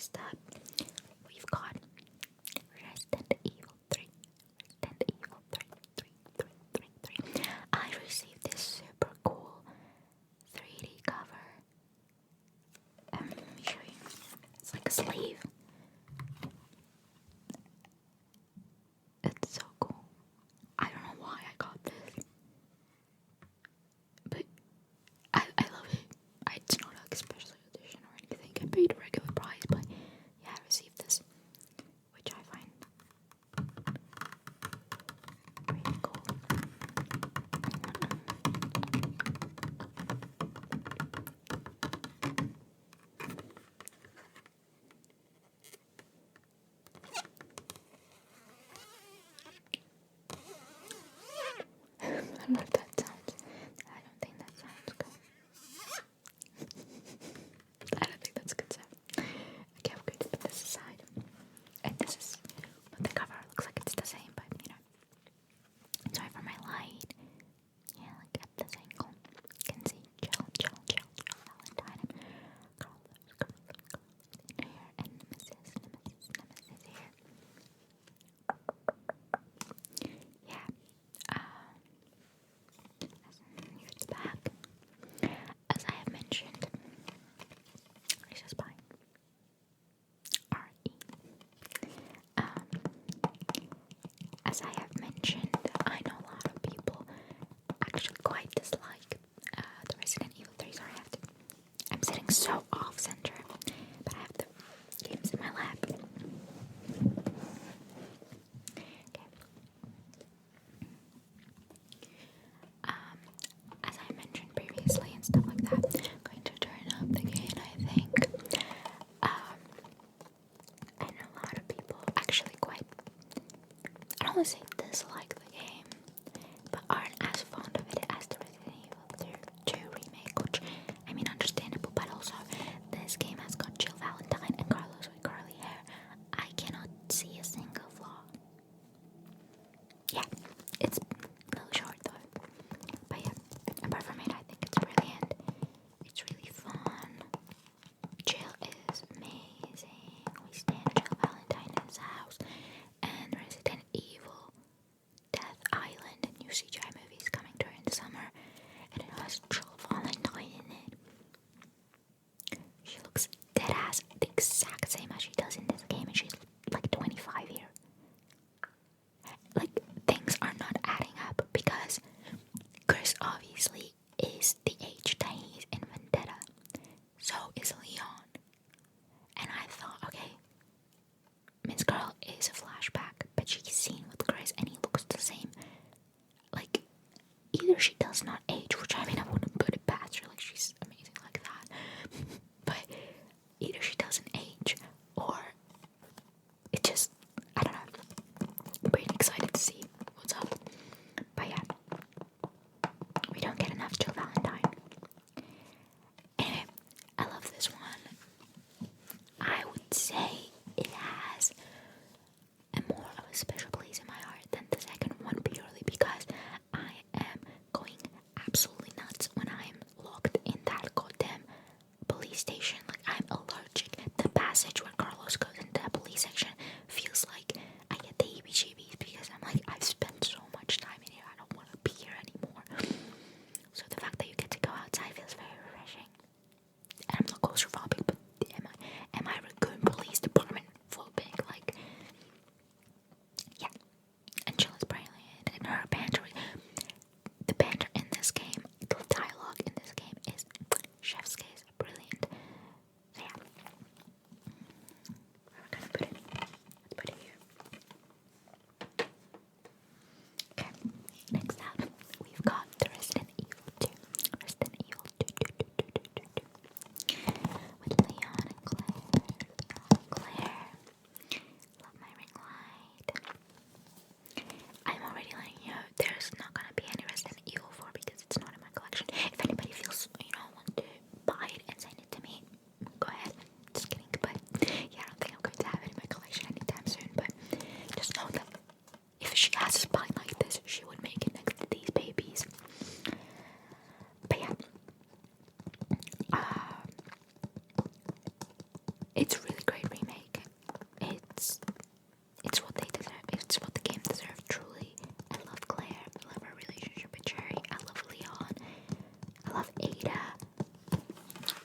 First up, we've got Resident Evil 3. Resident Evil 3. I received this super cool 3D cover. Let me show you. It's like a sleeve. It's so cool. I don't know why I got this, but I love it. It's not like a special edition or anything. I paid a regular price, but yeah, I received this, which I find pretty cool. I don't know if that sounds. I don't think that sounds good. I don't think that's good sound. Okay, we're going to put this aside. And this is what the cover looks like. It's the same, but you know. Sorry for my light. Yeah, like at this angle. You can see chill, Valentine. Carlos in here, and Nemesis here. Yeah. Here's the back. As I have mentioned, this is by RE. As I have mentioned, I know a lot of people actually quite dislike the Resident Evil 3. Sorry, I'm sitting so off center, but I have the games in my lap. Okay. As I mentioned previously and stuff like that, I'm going to turn up the gain, I think. I know a lot of people actually quite, I don't want to say dislike the game, but aren't as fond of it as the Resident Evil 2 remake, which, I mean, understandable, but also, this game has got Jill Valentine and Carlos with curly hair. I cannot see a single flaw. Yeah, it's a little short though, but yeah, apart from it, I think it's brilliant. It's really fun. Jill is amazing. We stand Jill Valentine in his house, and Resident Evil Death Island, a new CGI movie, is coming during the summer, and it has Jill Valentine in it. She looks dead ass the exact same as she does in this game, and she's like 25 here. Like, things are not adding up because Chris obviously is the age that he's in Vendetta. So is Leon. And I thought, okay, Miss Girl is a flashback, but she's seen with Chris and he looks the same. Like, either she does not age, which I mean, I wouldn't put it past her, like she's amazing like that. But either she doesn't age, or it just, I don't know. I'm pretty excited to see what's up. But yeah, we don't get enough Jill Valentine. Anyway, I love this one. I would say it has a more of a special place in my heart than the second one, purely because I am going absolutely nuts when I'm locked in that goddamn police station. Like, I'm allergic. The passage where Carlos goes into the police section feels like I get the heebie-jeebies because I'm like, I've spent so much time in here, I don't want to be here anymore. So the fact that you get to go outside feels very refreshing. And I'm not claustrophobic, but am I Raccoon Police Department phobic? Like, yeah. And Jill is brilliant, and her banter, the banter in this game, the dialogue in this game is chef's kiss, brilliant. So yeah. Where we're gonna put it? Let's put it here. Okay, next up, we've got the Resident Evil 2. Resident Evil 2. With Leon and Claire. Claire. Love my ring light. I'm already letting you know there's not gonna be any Resident Evil 4 because it's not in my collection. If anybody feels, want to buy it and send it to me, go ahead. Just kidding, but yeah, I don't think I'm going to have it in my collection anytime soon, but just know that if she has a spine like this, she would make it next to these babies. But yeah, it's a really great remake.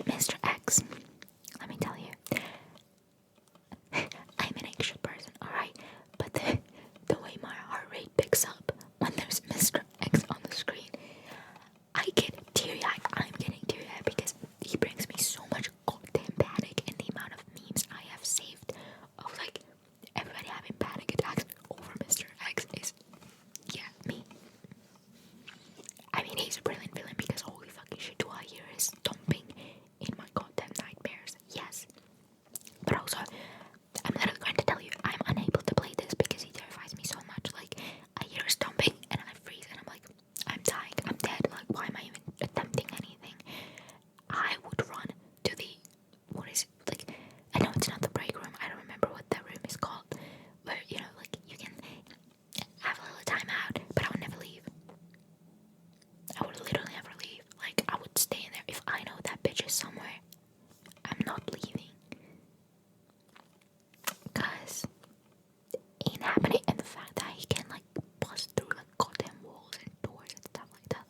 Mr. X, let me tell you, I'm an anxious person, alright? But the way my heart rate picks up when there's Mr. X on the screen, I get teary-eyed. I'm getting teary-eyed because he brings me so much goddamn panic, and the amount of memes I have saved of like everybody having panic attacks over Mr. X is, yeah, me. I mean, he's a brilliant villain because holy fucking shit, do I hear his stomping in my goddamn nightmares? Yes. But also, I'm literally going to tell you, I'm unable to play this because he terrifies me so much. Like, I hear stomping and I freeze and I'm like, I'm dying, I'm dead. Like, why am I even attempting anything? I would run to the, what is it? Like, I know it's not the break room. I don't remember what that room is called. Where, you know, like, you can have a little time out, but I would never leave. I would literally never leave. Like, I would stay in there. If I know that bitch is somewhere, I'm not leaving. Cause it ain't happening. And the fact that he can like bust through like goddamn walls and doors and stuff like that.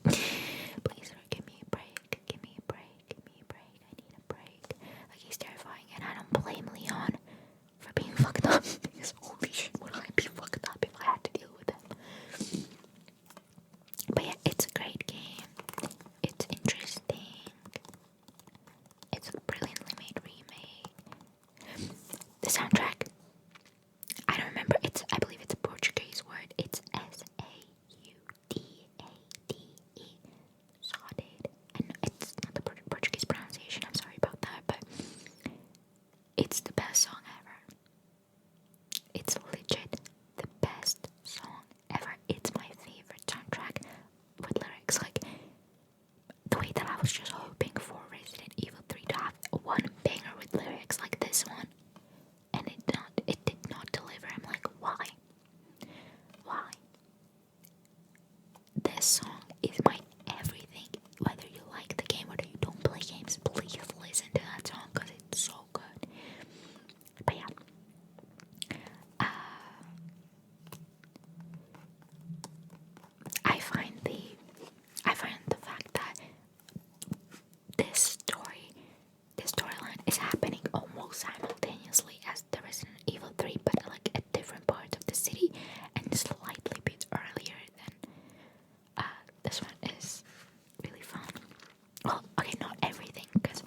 Like, please, sir, give me a break. Give me a break. Give me a break. I need a break. Like, he's terrifying, and I don't blame Leon for being fucked up. Because holy shit, would I be fucked up if I had to deal with him? But yeah, it's a great game. It's interesting. It's a brilliantly made remake. The soundtrack, I don't remember. I believe it's a Portuguese word. It's Saudade. Saudade. And it's not the Portuguese pronunciation. I'm sorry about that, but it's the best song ever. It's legit the best song ever. It's my favorite soundtrack with lyrics. Like, the way that I was just hoping for Resident Evil 3 to have one banger with lyrics like this one, and it did not deliver. I'm like, why? Why? This song is my everything. Whether you like the game, whether you don't play games, please listen to that song because it's so good. But yeah, I find the fact that this storyline is happening almost simultaneously as the Resident Evil 3, but like at different parts of the city and slightly bit earlier than this one is really fun. Well, okay, not everything, because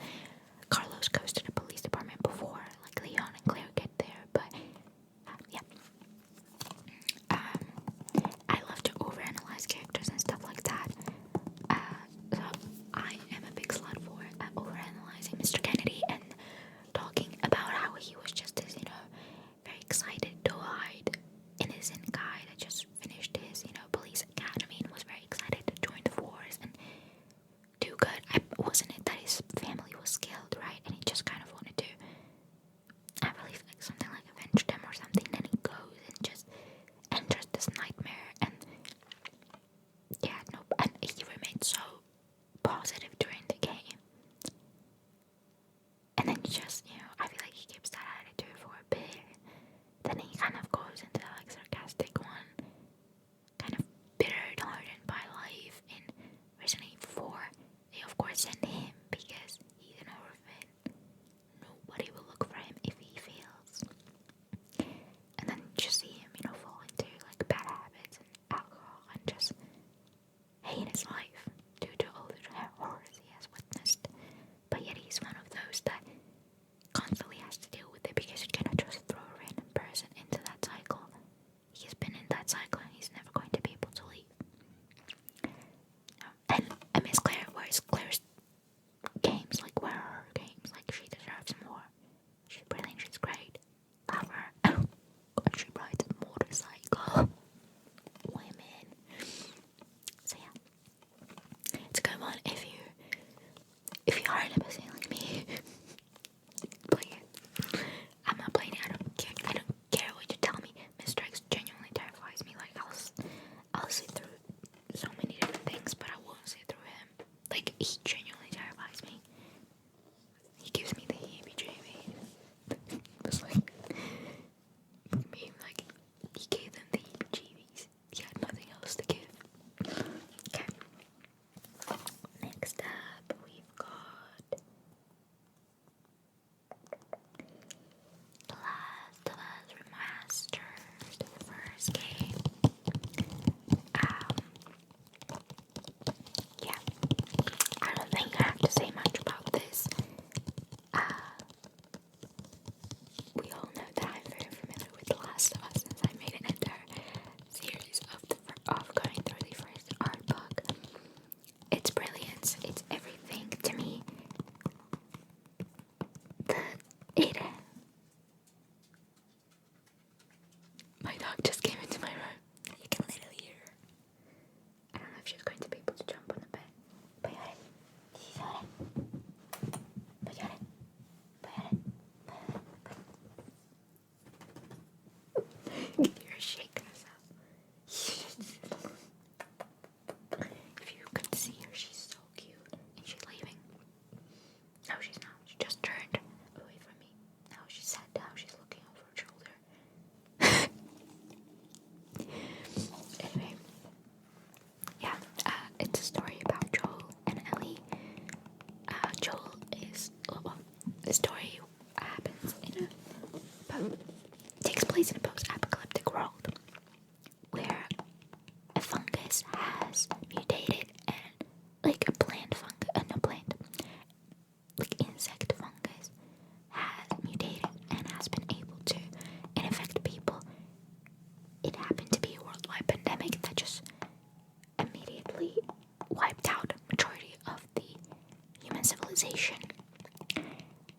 civilization,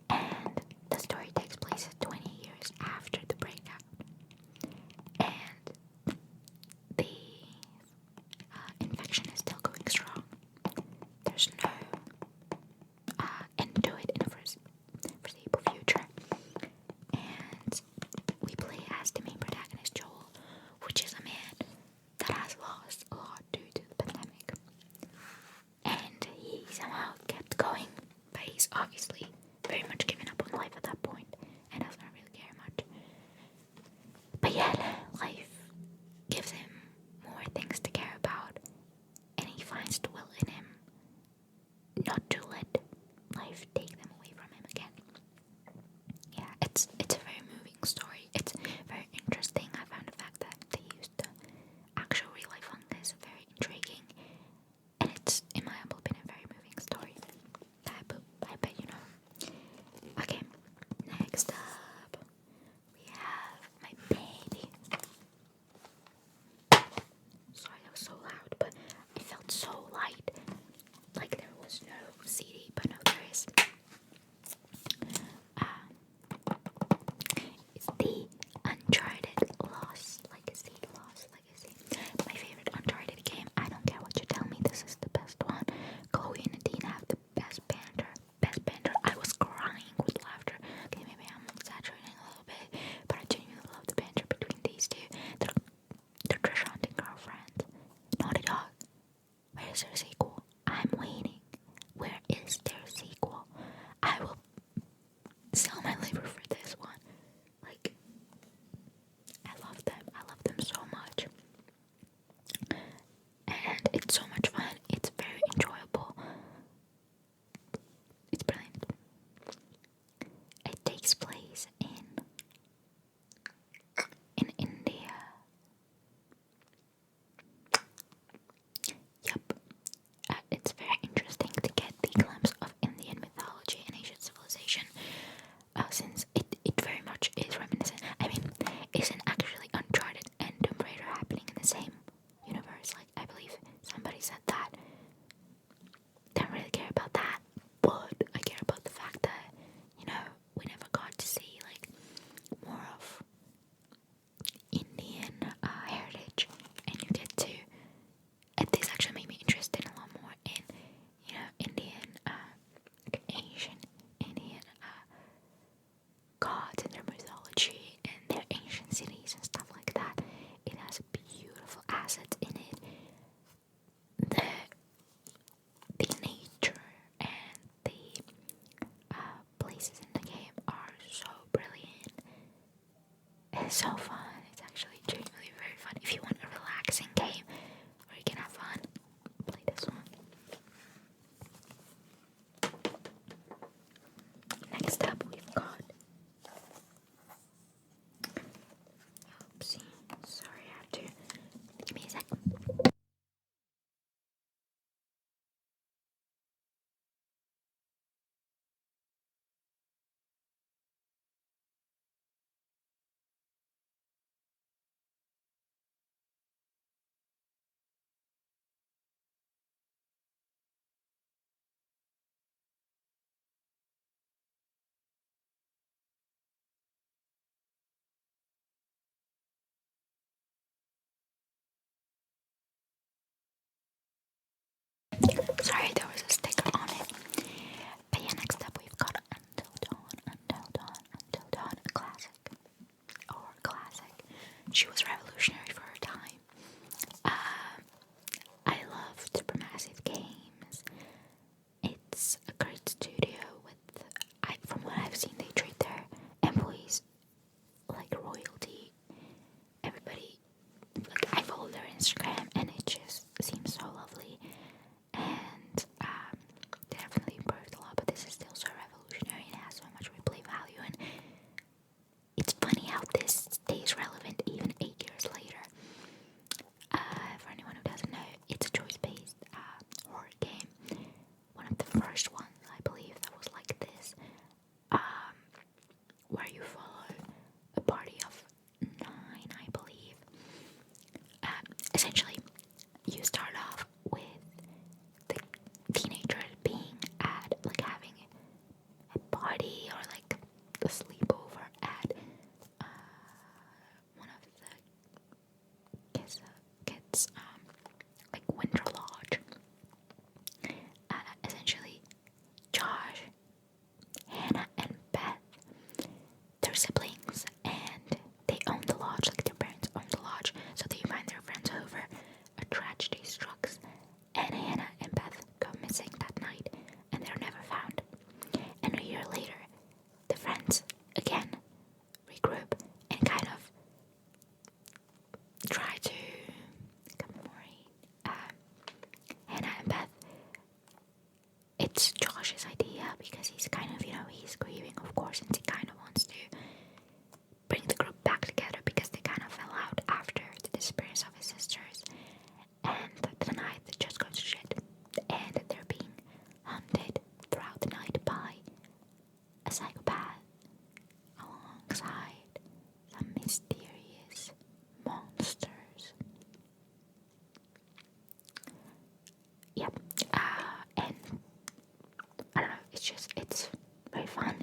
and the story takes place 20 years after the breakout, and the infection is still going strong. There's no end to it in the foreseeable future, and we play as the main protagonist, Joel, which is a man that has lost a lot due to the pandemic, and he somehow kept going, but he's obviously very much given up on life at that point and does not really care much. But yet, life gives him more things to care about, and he finds the will in him not to let life take them away from him again. Yeah, it's a very moving story. It's very interesting. I found the fact that they used the actual real life fungus very intriguing, and it's, in my humble opinion, a very moving story. I bet you know. Okay, next up we have my baby. Sorry, that was so loud, but it felt so light. Like there was no CD, but no, there is. It's the Uncharted Lost Legacy. My favorite Uncharted game. I don't care what you tell me, this is the best one. Chloe and Nadine have the best banter. I was crying with laughter. Okay, maybe I'm exaggerating a little bit, but I genuinely love the banter between these two. They're treasure hunting girlfriends. Naughty Dog, where's their sequel? I'm waiting. Where is their sequel? I will sell my liver for this one. Like, I love them so much. And it's so much fun. It's very enjoyable. It's brilliant. It takes place in India. Yep. It's very interesting to get the glimpse of Indian mythology and Asian civilization, since it very much is reminiscent. I mean, isn't actually Uncharted and Tomb Raider happening in the same universe? Like, I believe somebody said that. Don't really care about that, but I care about the fact that, you know, we never got to see, like, more of Indian heritage, and you get to, and this actually made me interested a lot more in, you know, Asian Indian gods and their mythology and their ancient cities and stuff like that. It has beautiful assets in it. The nature and the places in the game are so brilliant. It's so fun. It's actually genuinely very fun. If you want a relaxing game where you can have fun, play this one. Next up, we've got. Oopsie. Sorry, I have to. Give me a second. it's very fun.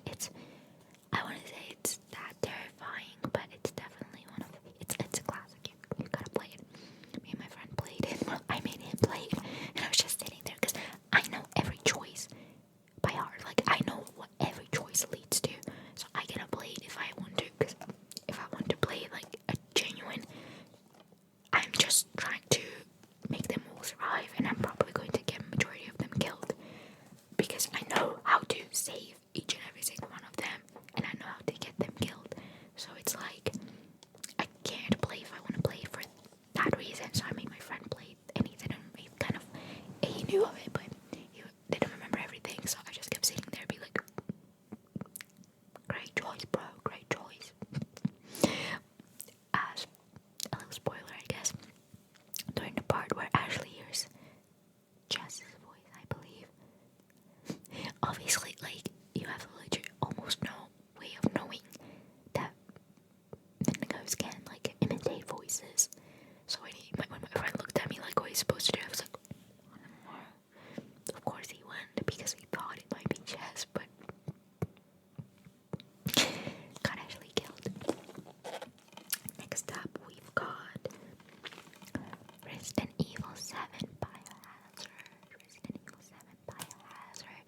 I want to say it's that terrifying, but it's definitely one of it's a classic. You gotta play it. Me and my friend played it. I made him play it, and I was just sitting there because I know every choice by heart. Like I know what every choice leads to, so I gotta play it if I want to. Because if I want to play like a genuine, I'm just trying to make them all survive, and I'm probably going to get majority of them killed because I know how to save each and every single one of them, and I know how to get them killed. So it's like I can't play if I want to play for that reason. So I made my friend play, and he knew of it, but he didn't remember everything. So I just kept sitting there, be like, "Great choice, bro. Great choice." As a little spoiler, I guess, during the part where Ashley hears Jess's voice, I believe. Obviously, like, you have legit almost no way of knowing that the ghost can, like, imitate voices. So when my friend looked at me like what he's supposed to do, I was like, I don't know. Of course he went because he thought it might be Jess, but got Ashley killed. Next up, we've got Resident Evil 7 Biohazard. Resident Evil 7 Biohazard.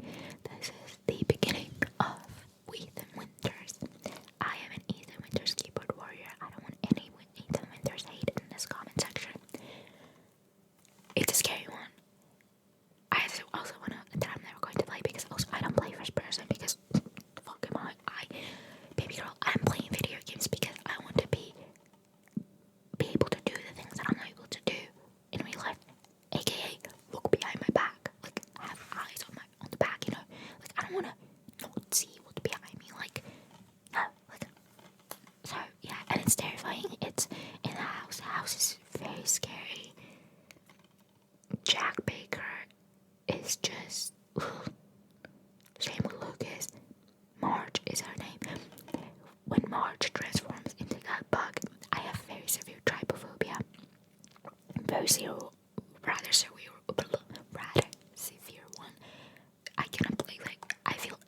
This is the beginning of Ethan Winters. I am an Ethan Winters keyboard warrior. I don't want any Ethan Winters hate in this comment section. It's a scary one. I also want to, that I'm never going to play because also I don't play first person because fuck am baby girl, I'm playing video games because I want to be able to do the things that I'm not able to do in real life, aka look behind my back, like have eyes on the back, you know, like I don't want to not see what's behind me, like no, like so yeah, and it's terrifying. It's in the house. The house is very scary. Jack Baker is just same with Lucas. Marge is her name. When Marge transforms into that bug, I have very severe trypophobia. Rather severe one. I cannot play, like, I feel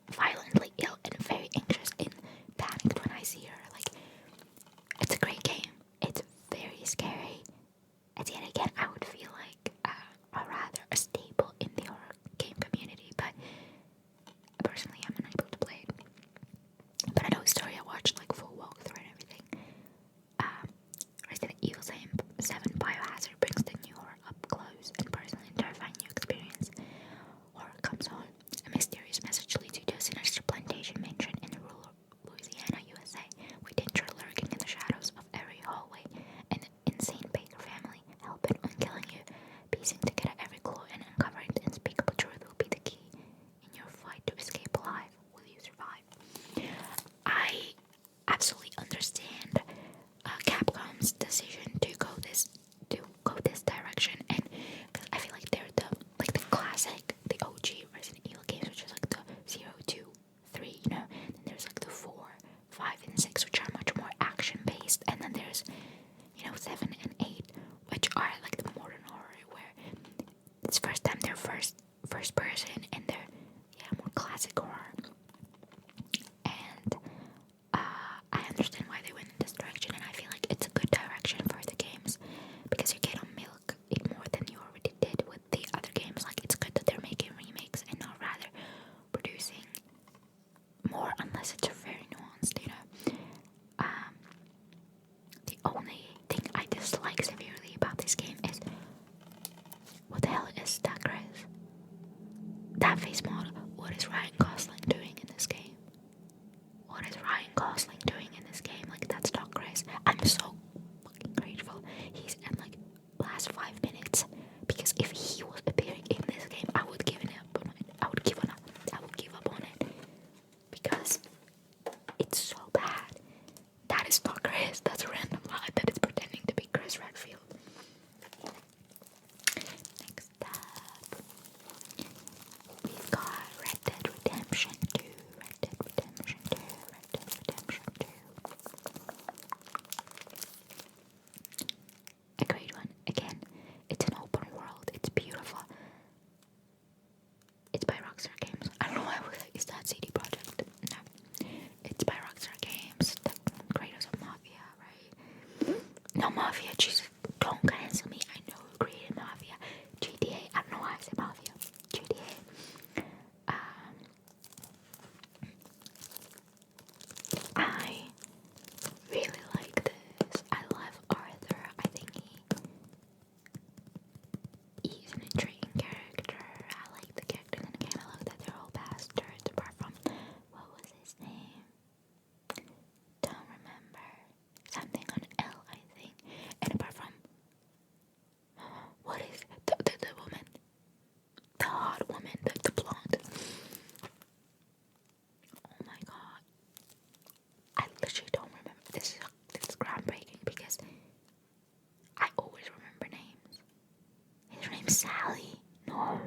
Sally? No.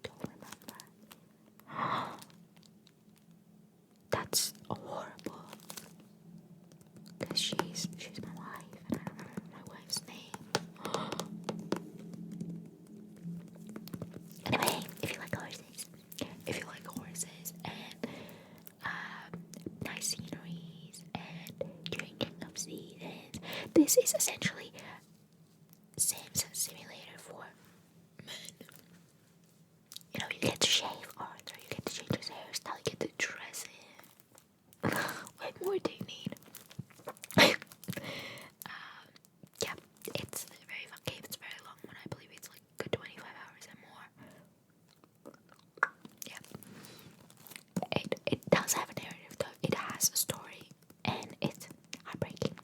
Don't remember. That's horrible. Because she's my wife, and I don't remember my wife's name. Anyway, if you like horses and nice sceneries and drinking of seasons, this is essentially Sims Simulator for men. You know, you get to shave Arthur, you get to change his hairstyle, you get to dress him. What more do you need? Yeah, it's a very fun game. It's a very long one. I believe it's like good 25 hours and more. Yeah. It does have a narrative though. It has a story and it's heartbreaking.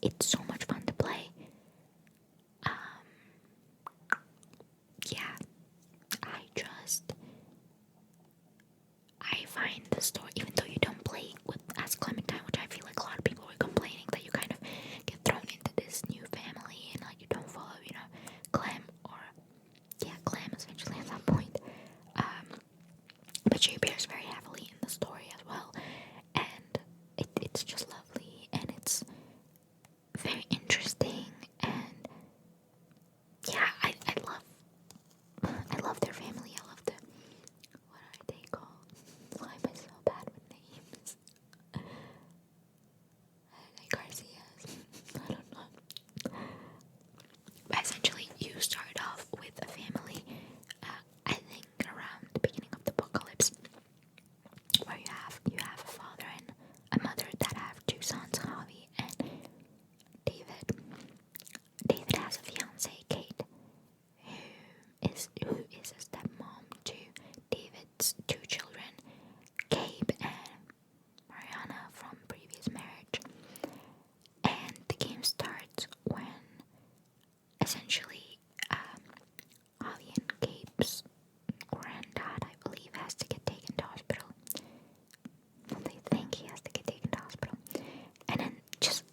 it's so much fun to play. Yeah, I find the story, even though you don't play with as Clementine, which I feel like a lot of people were complaining that you kind of get thrown into this new family and like you don't follow, Clem, or Clem essentially at that point. But she appears very heavily in the story as well, and it's just lovely, and it's very interesting, and yeah, I love their family. I love the, what are they called? Why am I so bad with names? Garcias. I don't know. But essentially, you start off with a family, I think around the beginning of the apocalypse, where you have a father and a mother that have two sons, Javi and David. David has a fiancée, Kate, who is a stepmom to David's two children, Gabe and Mariana, from previous marriage. And the game starts when essentially Javi and Gabe's granddad, I believe, has to get taken to hospital. They think he has to get taken to hospital, and then just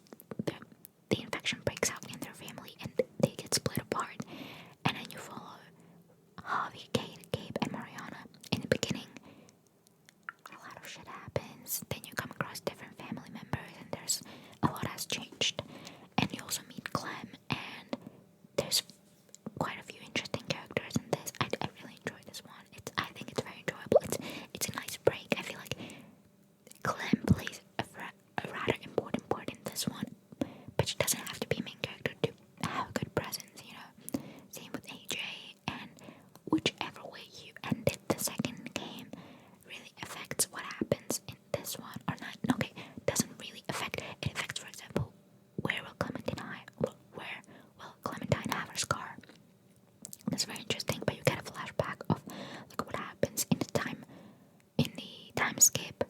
the infection breaks out in their family, and they get split apart. And then you follow Javi, Kate, Gabe, and Mariana. In the beginning, a lot of shit happens. Then you come across different family members, and there's a lot has changed. And you also meet Clem, and there's quite a few interesting characters in this. I really enjoyed this one. I think it's very enjoyable. It's a nice break. I feel like Clem plays a rather important part in this one, but she doesn't have to be a main character to have a good presence, Same with AJ, and whichever way you ended the second game really affects what happens in this one, or not. Okay, doesn't really affect. It affects, for example, where will Clementine have her scar? That's very interesting, but you get a flashback of like what happens in the time skip,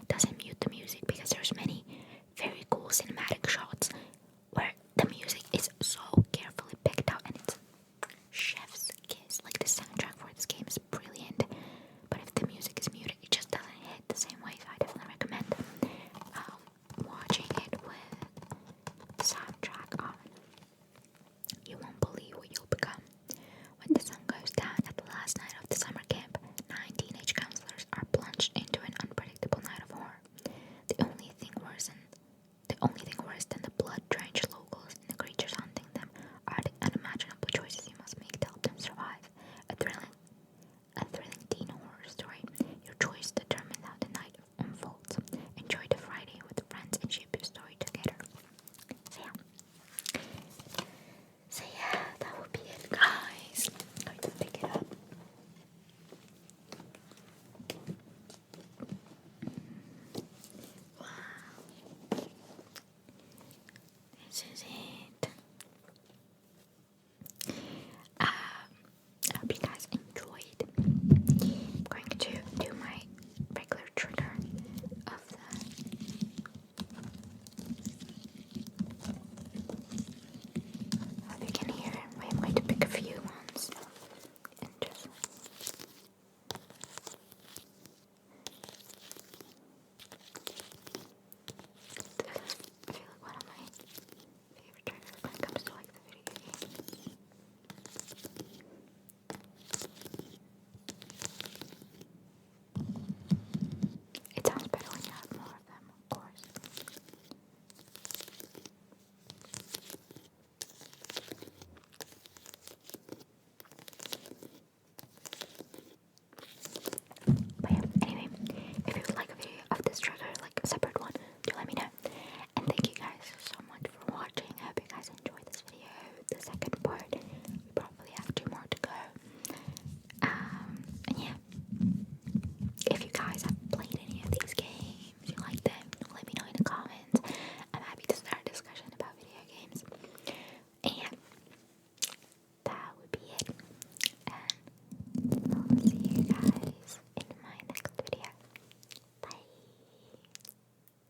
doesn't